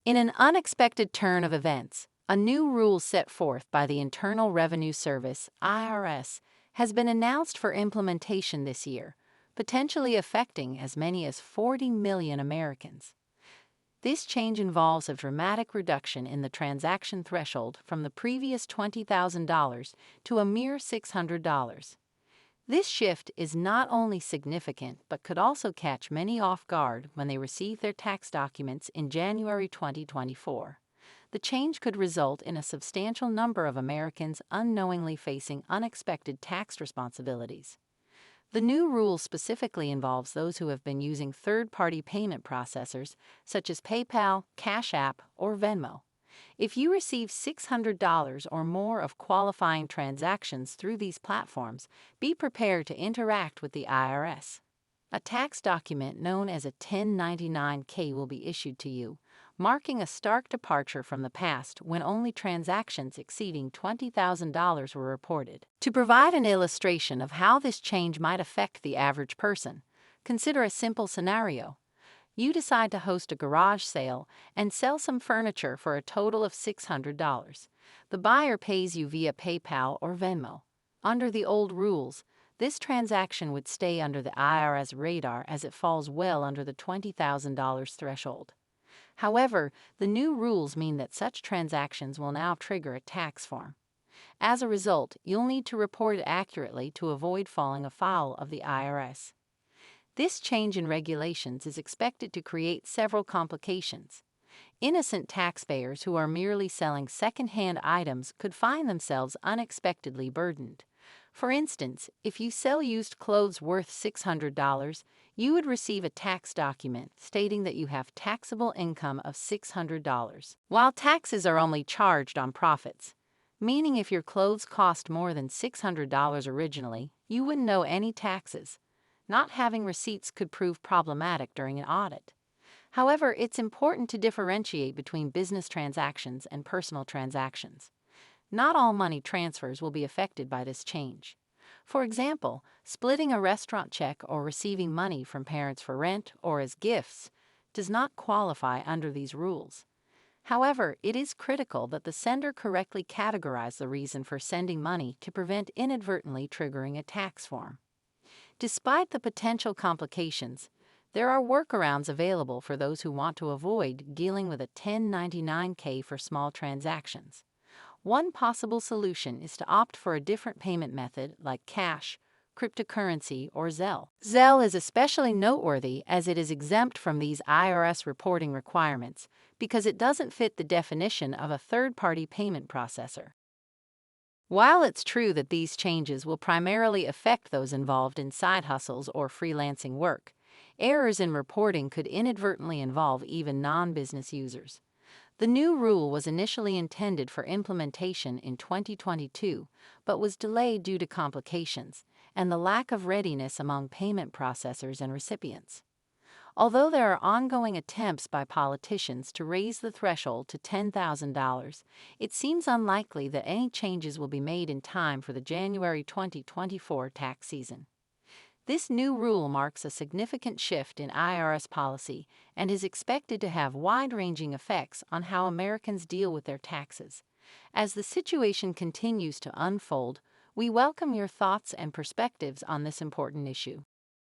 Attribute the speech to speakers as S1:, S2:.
S1: In an unexpected turn of events, a new rule set forth by the Internal Revenue Service (IRS) has been announced for implementation this year, potentially affecting as many as 40 million Americans. This change involves a dramatic reduction in the transaction threshold from the previous $20,000 to a mere $600. This shift is not only significant but could also catch many off guard when they receive their tax documents in January 2024. The change could result in a substantial number of Americans unknowingly facing unexpected tax responsibilities. The new rule specifically involves those who have been using third-party payment processors such as PayPal, Cash App, or Venmo. If you receive $600 or more of qualifying transactions through these platforms, be prepared to interact with the IRS. A tax document known as a 1099-K will be issued to you, marking a stark departure from the past when only transactions exceeding $20,000 were reported. To provide an illustration of how this change might affect the average person, consider a simple scenario. You decide to host a garage sale and sell some furniture for a total of $600. The buyer pays you via PayPal or Venmo. Under the old rules, this transaction would stay under the IRS radar as it falls well under the $20,000 threshold. However, the new rules mean that such transactions will now trigger a tax form. As a result, you'll need to report it accurately to avoid falling afoul of the IRS. This change in regulations is expected to create several complications. Innocent taxpayers who are merely selling second-hand items could find themselves unexpectedly burdened. For instance, if you sell used clothes worth $600, you would receive a tax document stating that you have taxable income of $600, while taxes are only charged on profits, meaning if your clothes cost more than $600 originally, you wouldn't owe any taxes. Not having receipts could prove problematic during an audit. However, it's important to differentiate between business transactions and personal transactions. Not all money transfers will be affected by this change. For example, splitting a restaurant check or receiving money from parents for rent or as gifts does not qualify under these rules. However, it is critical that the sender correctly categorize the reason for sending money to prevent inadvertently triggering a tax form. Despite the potential complications, there are workarounds available for those who want to avoid dealing with a 1099-K for small transactions. One possible solution is to opt for a different payment method like cash, cryptocurrency, or Zelle. Zelle is especially noteworthy as it is exempt from these IRS reporting requirements because it doesn't fit the definition of a third-party payment processor. While it's true that these changes will primarily affect those involved in side hustles or freelancing work, errors in reporting could inadvertently involve even non-business users. The new rule was initially intended for implementation in 2022, but was delayed due to complications and the lack of readiness among payment processors and recipients. Although there are ongoing attempts by politicians to raise the threshold to $10,000, it seems unlikely that any changes will be made in time for the January 2024 tax season. This new rule marks a significant shift in IRS policy and is expected to have wide-ranging effects on how Americans deal with their taxes. As the situation continues to unfold, we welcome your thoughts and perspectives on this important issue.